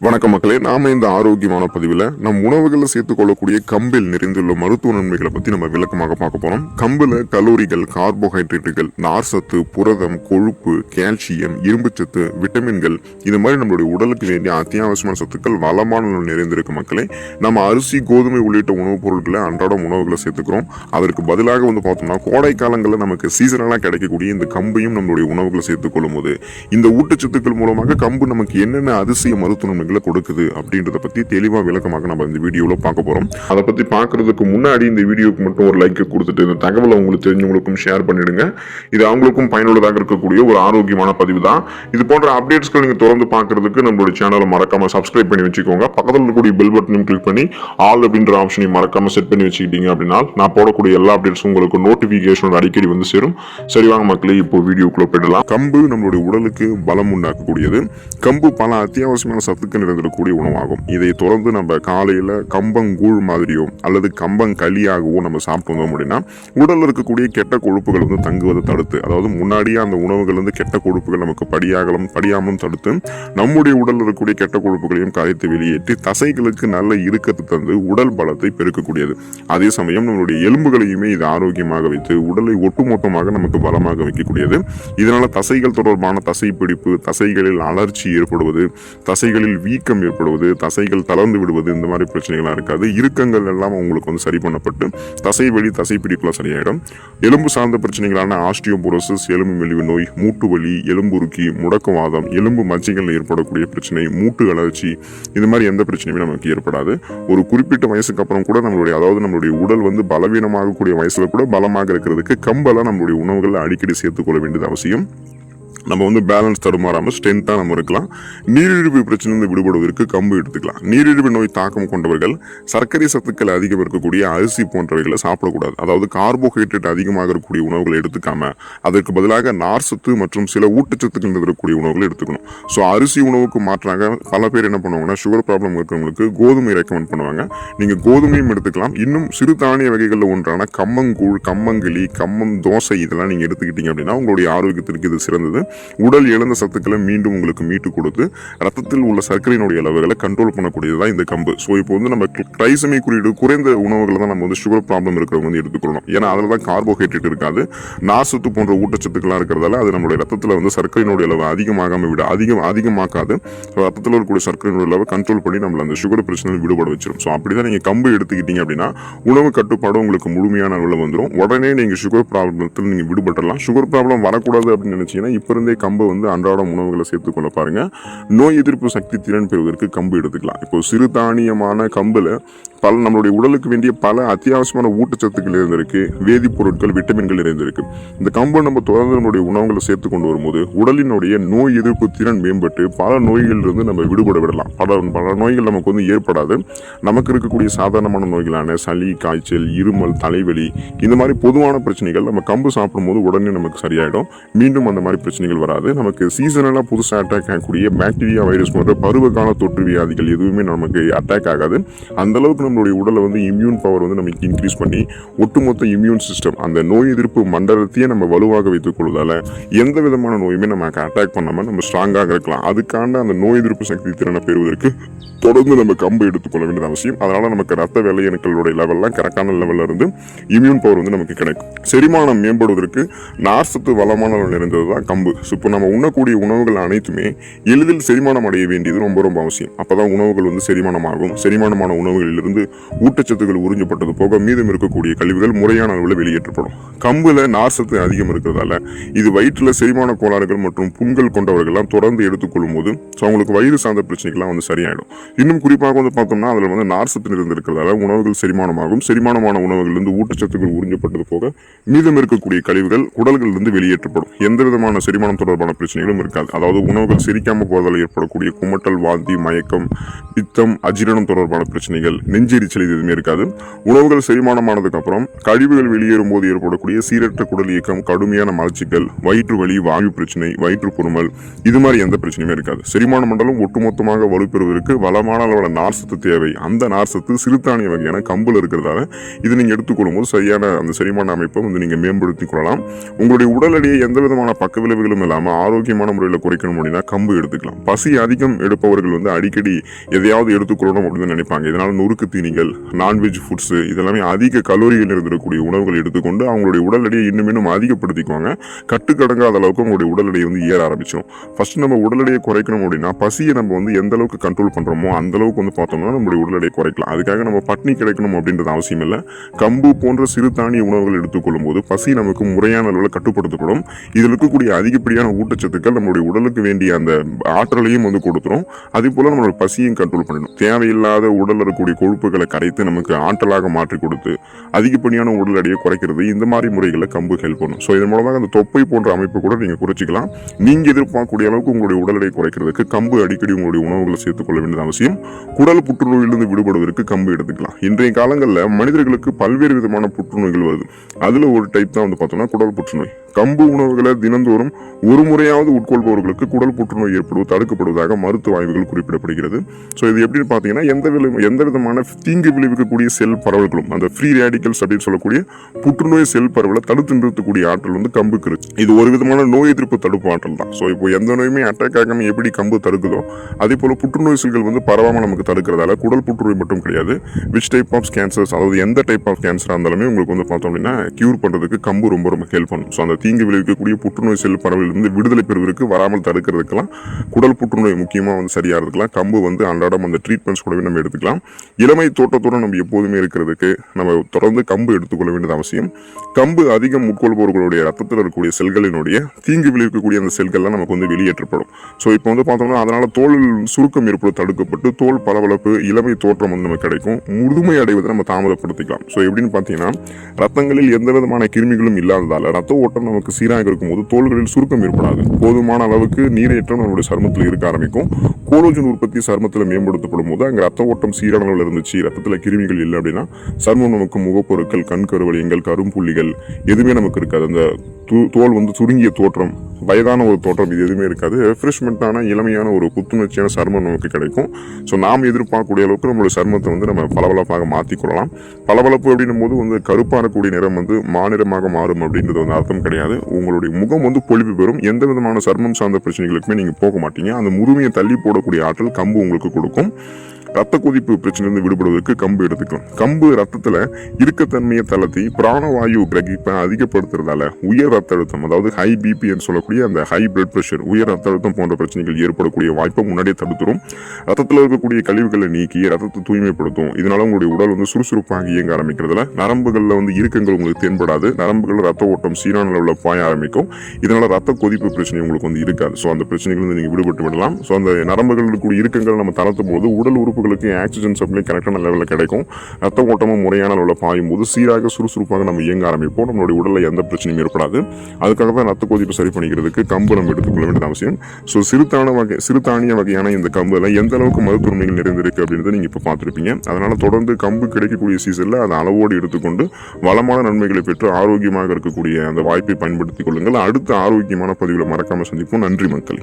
வணக்கம் மக்களே, நாம இந்த ஆரோக்கியமான பதிவில் நம் உணவுகளில் சேர்த்துக்கொள்ளக்கூடிய கம்பில் நிறைந்துள்ள மருத்துவ நன்மைகளை பற்றி நம்ம விளக்கமாக பார்க்க போகிறோம். கம்பில் கலோரிகள், கார்போஹைட்ரேட்டுகள், நார் சத்து, புரதம், கொழுப்பு, கால்சியம், இரும்புச்சத்து, விட்டமின்கள் இது மாதிரி நம்மளுடைய உடலுக்கு வேண்டிய அத்தியாவசியமான சத்துக்கள் வளமான நிறைந்திருக்கு மக்களே. நம்ம அரிசி, கோதுமை உள்ளிட்ட உணவுப் பொருட்களை அன்றாட உணவுகளை சேர்த்துக்கிறோம். அதற்கு பதிலாக பார்த்தோம்னா கோடை காலங்களில் நமக்கு சீசனலாக கிடைக்கக்கூடிய இந்த கம்பையும் நம்மளுடைய உணவுகளை சேர்த்துக்கொள்ளும் போது இந்த ஊட்டச்சத்துக்கள் மூலமாக கம்பு நமக்கு என்னென்ன அதிசய மருத்துவ நன்மைகளை கொடுக்குது அப்படின்றத பத்தி தெளிவா விளக்கமாக நம்ம இந்த வீடியோல பார்க்க போறோம். அதை பத்தி பார்க்கறதுக்கு முன்னாடி இந்த வீடியோக்கு மட்டும் ஒரு லைக் கொடுத்துட்டு இந்த தகவலை உங்களுக்கு தெரிஞ்சவங்களுக்கும் ஷேர் பண்ணிடுங்க. இது அவங்களுக்கும் பயனுள்ளதாக இருக்கக்கூடிய ஒரு ஆரோக்கியமான பதிவு தான். இது போன்ற அப்டேட்ஸ்கள் நீங்க தொடர்ந்து பார்க்கறதுக்கு நம்மளோட சேனலை மறக்காம சப்ஸ்கிரைப் பண்ணி வச்சுக்கோங்க. பக்கத்தில் இருக்கக்கூடிய பெல் பட்டனையும் கிளிக் பண்ணி ஆல் அப்படின்ற ஆப்ஷனையும் மறக்காம செட் பண்ணி வச்சுக்கிட்டீங்க அப்படின்னா நான் போடக்கூடிய எல்லா அப்டேட்ஸும் உங்களுக்கு நோட்டிபிகேஷன் அடிக்கடி வந்து சேரும். சரி வாங்க மக்களே, இப்போ வீடியோக்குள்ள போயிடலாம். கம்பு நம்மளுடைய உடலுக்கு பலம் உண்டாக்கக்கூடியது. கம்பு பல அத்தியாவசியமான சத்துக்கள் நிறைந்திருக்கக்கூடிய உணவாகும். இதை தொடர்ந்து நம்ம காலையில கம்பங்கூழ் மாதிரியோ அல்லது கம்பங்களியாகவோ நம்ம சாப்பிட்டு வந்தோம் அப்படின்னா உடல்ல இருக்கக்கூடிய கெட்ட கொழுப்புகள் தங்குவதை தடுத்து, அதாவது முன்னாடியே அந்த உணவுகள் கெட்ட கொழுப்புகள் நமக்கு படியாமலும் தடுத்து நம்முடைய உடல் இருக்கக்கூடிய கெட்ட கொழுப்புகளையும் கரைத்து வெளியேற்றி தசைகளுக்கு நல்ல இறுக்கத்தை தந்து உடல் பலத்தை பெருக்கக்கூடியது. அதே சமயம் நம்மளுடைய எலும்புகளையுமே இது ஆரோக்கியமாக வைத்து உடலை ஒட்டுமொத்தமாக நமக்கு பலமாக வைக்கக்கூடியது. இதனால தசைகள் தொடர்பான தசை பிடிப்பு, தசைகளில் அலர்ச்சி ஏற்படுவது, தசைகளில் வீக்கம் ஏற்படுவது, தசைகள் தளர்ந்து விடுவது, இந்த மாதிரி பிரச்சனைகள்லாம் இருக்காது. இறுக்கங்கள் எல்லாம் உங்களுக்கு சரி பண்ணப்பட்டு தசை வலி, தசை பிடிப்புலாம் சரியாயிடும். எலும்பு சார்ந்த பிரச்சனைகளான ஆஸ்டியோபோரோசிஸ், எலும்பு மெலிவு நோய், மூட்டு வலி, எலும்புருக்கி, முடக்குவாதம், எலும்பு மஜ்ஜைகள் ஏற்படக்கூடிய பிரச்சனை, மூட்டு அலர்ச்சி, இது மாதிரி எந்த பிரச்சனையுமே நமக்கு ஏற்படாது. ஒரு குறிப்பிட்ட வயசுக்கு அப்புறம் கூட நம்மளுடைய உடல் பலவீனமாகக்கூடிய வயசுல கூட பலமாக இருக்கிறதுக்கு கம்பெல்லாம் நம்மளுடைய உணவுகளை அடிக்கடி சேர்த்துக்கொள்ள வேண்டியது அவசியம். நம்ம பேலன்ஸ் தடுமாறாமல் ஸ்ட்ரென்த்தாக நம்ம இருக்கலாம். நீரிழிவு பிரச்சனை விடுபடுவதற்கு கம்பு எடுத்துக்கலாம். நீரிழிவு நோய் தாக்கம் கொண்டவர்கள் சர்க்கரை சத்துக்கள் அதிகம் இருக்கக்கூடிய அரிசி போன்றவைகளை சாப்பிடக்கூடாது. அதாவது கார்போஹைட்ரேட் அதிகமாக இருக்கக்கூடிய உணவுகளை எடுத்துக்காம அதற்கு பதிலாக நார் சத்து மற்றும் சில ஊட்டச்சத்துக்கள் இருக்கக்கூடிய உணவுகளை எடுத்துக்கணும். ஸோ அரிசி உணவுக்கு மாற்றாக பல பேர் என்ன பண்ணுவாங்கன்னா சுகர் ப்ராப்ளம் இருக்கிறவங்களுக்கு கோதுமை ரெக்கமெண்ட் பண்ணுவாங்க. நீங்கள் கோதுமையும் எடுத்துக்கலாம். இன்னும் சிறு தானிய வகைகளில் ஒன்றான கம்மங்கூழ், கம்மங்களி, கம்மம் தோசை இதெல்லாம் நீங்கள் எடுத்துக்கிட்டீங்க அப்படின்னா உங்களுடைய ஆரோக்கியத்திற்கு இது சிறந்தது. உடல் இழந்த சத்துக்களை மீண்டும் உங்களுக்கு மீட்டு கொடுத்து ரத்தத்தில் உள்ள சர்க்கரையினுடைய அளவுகளை கண்ட்ரோல் பண்ணக்கூடியதுதான் இந்த கம்பு. ஸோ இப்போ நம்ம ட்ரைசமி குறியீடு குறைந்த உணவுகளை தான் நம்ம சுகர் ப்ராப்ளம் இருக்கிறவங்க எடுத்துக்கணும். ஏன்னா அதில் தான் கார்போஹைட்ரேட் இருக்காது. நார் சத்து போன்ற ஊட்டச்சத்துக்களாக இருக்கிறதால அது நம்மளுடைய ரத்தத்தில் சர்க்கரையினுடைய அளவு அதிகமாகாம விட அதிகமாக்காது. ரத்தத்தில் இருக்கக்கூடிய சர்க்கரையினுடைய அளவு கண்ட்ரோல் பண்ணி நம்மள அந்த சுகர் பிரச்சனை விடுபட வச்சிடும். ஸோ அப்படிதான் நீங்கள் கம்பு எடுத்துக்கிட்டீங்க அப்படின்னா உணவு கட்டுப்பாடு உங்களுக்கு முழுமையான அளவில் வந்துடும். உடனே நீங்கள் சுகர் ப்ராப்ளத்தில் நீங்கள் விடுபடலாம். சுகர் ப்ராப்ளம் வரக்கூடாது அப்படின்னு நினைச்சீங்கன்னா இப்போ இருந்தே கம்பு அன்றாட உணவுகளை சேர்த்துக்கொள்ள பாருங்க. நோய் எதிர்ப்பு சக்தி திறன் பெறுவதற்கு கம்பு எடுத்துக்கலாம். இப்போ சிறுதானியமான கம்புல நம்மளுடைய உடலுக்கு வேண்டிய பல அத்தியாவசியமான ஊட்டச்சத்துக்கள் இருந்திருக்கு, வேதிப்பொருட்கள், விட்டமின்கள் இருந்திருக்கு. இந்த கம்பு நம்ம தொடர்ந்து நம்மளுடைய உணவுகளை சேர்த்து கொண்டு வரும்போது உடலினுடைய நோய் எதிர்ப்பு திறன் மேம்பட்டு பல நோய்களிலிருந்து நம்ம விடுபட விடலாம். பல நோய்கள் நமக்கு ஏற்படாது. நமக்கு இருக்கக்கூடிய சாதாரணமான நோய்களான சளி, காய்ச்சல், இருமல், தலைவலி இந்த மாதிரி பொதுவான பிரச்சனைகள் நம்ம கம்பு சாப்பிடும்போது உடனே நமக்கு சரியாயிடும். மீண்டும் அந்த மாதிரி பிரச்சனைகள் வராது. நமக்கு சீசனலாக புதுசாக அட்டாக் ஆகக்கூடிய பாக்டீரியா, வைரஸ் போன்ற பருவகால தொற்று வியாதிகள் எதுவுமே நமக்கு அட்டாக் ஆகாது. அந்த அளவுக்கு நம்மளுடைய உடலை இம்யூன் பவர் நமக்கு இன்க்ரீஸ் பண்ணி ஒட்டுமொத்த இம்யூன் சிஸ்டம், அந்த நோய் எதிர்ப்பு மண்டலத்தையே நம்ம வலுவாக வைத்துக் கொள்வதால எந்த விதமான நோயுமே நமக்கு அட்டாக் பண்ணாம நம்ம ஸ்ட்ராங்காக இருக்கலாம். அதுக்கான அந்த நோய் எதிர்ப்பு சக்தி திறனை பெறுவதற்கு தொடர்ந்து நம்ம கம்பு எடுத்துக்கொள்ள வேண்டியது அவசியம். அதனால நமக்கு ரத்த வெள்ளையணுக்களுடைய லெவல்லாம் கரெக்டான லெவல்ல இருந்து இம்யூன் பவர் நமக்கு கிடைக்கும். செரிமானம் மேம்படுவதற்கு நார் சத்து வளமான நிறைந்ததுதான் கம்பு. இப்போ நம்ம உண்ணக்கூடிய உணவுகள் அனைத்துமே எளிதில் செரிமானம் அடைய வேண்டியது ரொம்ப ரொம்ப அவசியம். அப்பதான் உணவுகள் செரிமானமாகும். செரிமானமான உணவுகளிலிருந்து ஊட்டச்சத்துக்கள் உறிஞ்சப்பட்டது போக மீதம் இருக்கக்கூடிய கழிவுகள் முறையான அளவில் வெளியேற்றப்படும். கம்புல நார் சத்து அதிகம் இருக்கிறதால இது வயிற்றுல செரிமான கோளாறுகள் மற்றும் புண்கள் கொண்டவர்கள்லாம் தொடர்ந்து எடுத்துக்கொள்ளும் போது அவங்களுக்கு வயிறு சார்ந்த பிரச்சனைகள்லாம் சரியாயிடும். இன்னும் குறிப்பாக பார்த்தோம்னா அதில் நார் சத்து நிறைந்திருக்கிறதால உணவுகள் செரிமானமாகும். செரிமானமான உணவுகளிலிருந்து ஊட்டச்சத்துக்கள் உறிஞ்சப்பட்டது போக மீதம் இருக்கக்கூடிய கழிவுகள் உடல்களிலிருந்து வெளியேற்றப்படும். எந்த விதமான செரிமானம் தொடர்பான பிரச்சனைகளும் இருக்காது. அதாவது உணவுகள் செரிக்காம போவதால் ஏற்படக்கூடிய குமட்டல், வாந்தி, மயக்கம், பித்தம், அஜீரணம் தொடர்பான பிரச்சனைகள், நெஞ்செரிச்சல் எதுவுமே இருக்காது. உணவுகள் செரிமானமானதுக்கு அப்புறம் கழிவுகள் வெளியேறும் போது ஏற்படக்கூடிய சீரற்ற குடல் இயக்கம், கடுமையான மலச்சிக்கல், வயிற்று வலி, வாயு பிரச்சனை, வயிற்று குருமல் இது மாதிரி எந்த பிரச்சனையுமே இருக்காது. செரிமான மண்டலம் ஒட்டுமொத்தமாக வலுப்பெறுவதற்கு வளமான அளவில் நார் சத்து தேவை. அந்த நார் சத்து சிறுதானிய வகையான கம்புல இருக்கிறதால இது நீங்க எடுத்துக்கொள்ளும் போது சரியான அந்த செரிமான அமைப்பை நீங்க மேம்படுத்திக் கொள்ளலாம். உங்களுடைய உடல் எடையை எந்த விதமான பக்க விளைவுகளும் மட்டும் இல்லாமல் ஆரோக்கியமான முறையில் குறைக்கணும் அப்படின்னா கம்பு எடுத்துக்கலாம். பசி அதிகம் எடுப்பவர்கள் வந்து அடிக்கடி எதையாவது எடுத்துக்கொள்ளணும் அப்படின்னு நினைப்பாங்க. இதனால நொறுக்கு தீனிகள், நான்வெஜ் ஃபுட்ஸ் இதெல்லாமே அதிக கலோரிகள் இருந்திருக்கக்கூடிய உணவுகள் எடுத்துக்கொண்டு அவங்களுடைய உடல் எடையை இன்னும் இன்னும் அதிகப்படுத்திக்குவாங்க. கட்டுக்கடங்காத அளவுக்கு உங்களுடைய உடல் எடை வந்து ஏற ஆரம்பிச்சிடும். ஃபர்ஸ்ட் நம்ம உடல் எடையை குறைக்கணும் அப்படின்னா பசியை நம்ம வந்து எந்த அளவுக்கு கண்ட்ரோல் பண்றோமோ அந்த அளவுக்கு வந்து பார்த்தோம்னா நம்மளுடைய உடல் எடையை குறைக்கலாம். அதுக்காக நம்ம பட்னி கிடைக்கணும் அப்படின்றது அவசியம் இல்லை. கம்பு போன்ற சிறுதானிய உணவுகள் எடுத்துக்கொள்ளும் போது பசி நமக்கு முறையான அளவில் கட்டுப்படுத்தப்படும். இதில் இருக்கக்கூடிய அதிகப்படியான ஊட்டச்சத்துக்கள் நம்மளுடைய உடலுக்கு வேண்டிய அந்த ஆற்றலையும் வந்து கொடுத்துரும். அதே போல நம்மளோட பசியும் கண்ட்ரோல் பண்ணிடும். தேவையில்லாத உடல் இருக்கக்கூடிய கொழுப்புகளை கரைத்து நமக்கு ஆற்றலாக மாற்றி கொடுத்து அதிகப்படியான உடல் எடையை குறைக்கிறது இந்த மாதிரி முறைகளை கம்பு ஹெல்ப் பண்ணும். ஸோ இதன் மூலமாக அந்த தொப்பை போன்ற அமைப்பு கூட நீங்கள் குறைச்சிக்கலாம். நீங்கள் எதிர்பார்க்கக்கூடிய அளவுக்கு உங்களுடைய உடல் எடையை குறைக்கிறதுக்கு கம்பு அடிக்கடி உங்களுடைய உணவுகளை சேர்த்துக்கொள்ள வேண்டியது அவசியம். குடல் புற்றுநோயிலிருந்து விடுபடுவதற்கு கம்பு எடுத்துக்கலாம். இன்றைய காலங்களில் மனிதர்களுக்கு பல்வேறு விதமான புற்றுநோய்கள் வருது. அதில் ஒரு டைப் தான் வந்து பார்த்தோம்னா குடல் புற்றுநோய். கம்பு உணவுகளை தினந்தோறும் ஒரு முறையாவது உட்கொள்பவர்களுக்கு குடல் புற்றுநோய் ஏற்படுவது தடுக்கப்படுவதாக மருத்துவ ஆய்வுகள் குறிப்பிடப்படுகிறது. ஸோ இது எப்படின்னு பார்த்தீங்கன்னா எந்த விதமான தீங்கு விளைவிக்கக்கூடிய செல் பரவல்களும் அந்த ஃப்ரீ ரேடிக்கல்ஸ் அப்படின்னு சொல்லக்கூடிய புற்றுநோய் செல் பரவலை தடுத்து நிறுத்தக்கூடிய ஆற்றல் வந்து கம்புக்கு இருக்கு. இது ஒரு விதமான நோய் எதிர்ப்பு தடுப்பு ஆற்றல் தான். ஸோ இப்போ எந்த நோயுமே அட்டாக் ஆகாம எப்படி கம்பு தடுக்குதோ அதே போல புற்றுநோய் செல்கள் வந்து பரவாமல் நமக்கு தடுக்கிறதால குடல் புற்றுநோய் மட்டும் கிடையாது, விச் டைப் ஆஃப் கேன்சர்ஸ் அதாவது எந்த டைப் ஆஃப் கேன்சராக இருந்தாலுமே உங்களுக்கு வந்து பார்த்தோம் அப்படின்னா கியூர் பண்ணுறதுக்கு கம்பு ரொம்ப ரொம்ப ஹெல்ப் பண்ணும். ஸோ அந்த தீங்கு விளைவிக்கக்கூடிய புற்றுநோய் செல் பரவலிருந்து விடுதலை பெறுவதற்கு வராமல் தடுக்கிறதுக்கெல்லாம் குடல் புற்றுநோய் முக்கியமாக வந்து சரியாக இருக்கலாம். கம்பு வந்து அன்றாடம் அந்த ட்ரீட்மெண்ட்ஸ் கூடவே நம்ம எடுத்துக்கலாம். இளமை தோட்டத்தோடு நம்ம எப்போதுமே இருக்கிறதுக்கு நம்ம தொடர்ந்து கம்பு எடுத்துக்கொள்ள வேண்டியது அவசியம். கம்பு அதிகம் உட்கொள்பவர்களுடைய ரத்தத்தில் இருக்கக்கூடிய செல்களினுடைய தீங்கு விளைவிக்கக்கூடிய அந்த செல்கள்லாம் நமக்கு வந்து வெளியேற்றப்படும். ஸோ இப்போ வந்து பார்த்தோம்னா அதனால தோல் சுருக்கம் ஏற்படுவது தடுக்கப்பட்டு தோல் பளபளப்பு இளமை தோற்றம் வந்து நமக்கு கிடைக்கும். முதுமை அடைவதை நம்ம தாமதப்படுத்திக்கலாம். ஸோ எப்படின்னு பார்த்தீங்கன்னா ரத்தங்களில் எந்த விதமான கிருமிகளும் இல்லாததால் ரத்த ஓட்டம் நமக்கு சீராக இருக்கும்போது தோள்களில் சுருக்கம் ஏற்படாது. போதுமான அளவுக்கு நீரேற்றம் நம்மளுடைய சருமத்தில் இருக்க ஆரம்பிக்கும். கோலோஜன் உற்பத்தி சருமத்தில் மேம்படுத்தப்படும் போது அங்கே ரத்த ஓட்டம் சீரான அளவில் இருந்துச்சு, ரத்தத்தில் கிருமிகள் இல்லை அப்படின்னா சருமம் நமக்கு முகப்பொருட்கள், கண் கருவலியங்கள், கரும்புள்ளிகள் எதுவுமே நமக்கு இருக்காது. அந்த தோல் வந்து சுருங்கிய தோற்றம், வயதான ஒரு தோற்றம் இது எதுவுமே இருக்காது. ரெஃப்ரெஷ்மெண்ட்டான இளமையான ஒரு புத்துணர்ச்சியான சருமம் நமக்கு கிடைக்கும். ஸோ நாம் எதிர்பார்க்கக்கூடிய அளவுக்கு நம்மளுடைய சருமத்தை வந்து நம்ம பளபளப்பாக மாற்றிக்கொள்ளலாம். பளபளப்பு அப்படின்னும் போது வந்து கருப்பாக இருக்கக்கூடிய நிறம் வந்து மாநிறமாக மாறும் அப்படின்றது வந்து அர்த்தம் கிடையாது. உங்களுடைய முகம் வந்து பொலிவு பெறும். எந்த விதமான சருமம் சார்ந்த பிரச்சனைகளுக்குமே நீங்கள் போக மாட்டீங்க. அந்த முதுமையை தள்ளி போடக்கூடிய ஆற்றல் கம்பு உங்களுக்கு கொடுக்கும். ரத்த கொதிப்பு பிரச்சனையிலிருந்து விடுபடுவதற்கு கம்பு எடுத்துக்கலாம். கம்பு ரத்தத்தில் இறுக்கத்தன்மையை தளர்த்தி பிராணவாயு கிரகிப்பை அதிகப்படுத்துறதால உயர் ரத்த அழுத்தம் அதாவது ஹை பிபின்னு சொல்லக்கூடிய அந்த ஹை பிளட் பிரஷர், உயர் ரத்த அழுத்தம் போன்ற பிரச்சனைகள் ஏற்படக்கூடிய வாய்ப்பை முன்னாடியே தடுத்துரும். ரத்தத்தில் இருக்கக்கூடிய கழிவுகளை நீக்கி ரத்தத்தை தூய்மைப்படுத்தும். இதனால உங்களுடைய உடல் வந்து சுறுசுறுப்பாக இயங்க ஆரம்பிக்கிறதுல நரம்புகளில் வந்து இறுக்கங்கள் உங்களுக்கு தென்படாது. நரம்புகளில் ரத்த ஓட்டம் சீரான அளவில் பாய ஆரம்பிக்கும். இதனால ரத்த கொதிப்பு பிரச்சனை உங்களுக்கு வந்து இருக்காது. ஸோ அந்த பிரச்சனைகள் வந்து நீங்கள் விடுபட்டு விடலாம். ஸோ அந்த நரம்புகள் இருக்கக்கூடிய இறுக்கங்கள் நம்ம தளர்த்தும் போது உடல் உறுப்புகளுக்கு ஆக்சிஜன் சப்ளை கரெக்டான லெவலில் கிடைக்கும். ரத்த ஓட்டமும் முறையான அளவில் பாயும் போது சீராக சுறுசுறுப்பாக நம்ம இயங்க ஆரம்பிப்போம். நம்மளுடைய உடலில் எந்த பிரச்சனையும் ஏற்படாது. அதுக்காக தான் ரத்த கொதிப்பு சரி பண்ணிக்கிறதுக்கு கம்பு நம்ம எடுத்துக்கொள்ள வேண்டியது அவசியம். ஸோ சிறுதானிய வகையான இந்த கம்புல எந்த அளவுக்கு மருத்துவமைகள் நிறைந்திருக்கு அப்படின்றத நீங்கள் இப்போ பார்த்துருப்பீங்க. அதனால தொடர்ந்து கம்பு கிடைக்கக்கூடிய சீசனில் அதை அளவோடு எடுத்துக்கொண்டு வளமான நன்மைகளை பெற்று ஆரோக்கியமாக இருக்கக்கூடிய அந்த வாய்ப்பை பயன்படுத்திக் கொள்ளுங்கள். அடுத்த ஆரோக்கியமான பதிவில் மறக்காம சந்திப்போம். நன்றி மக்கள்.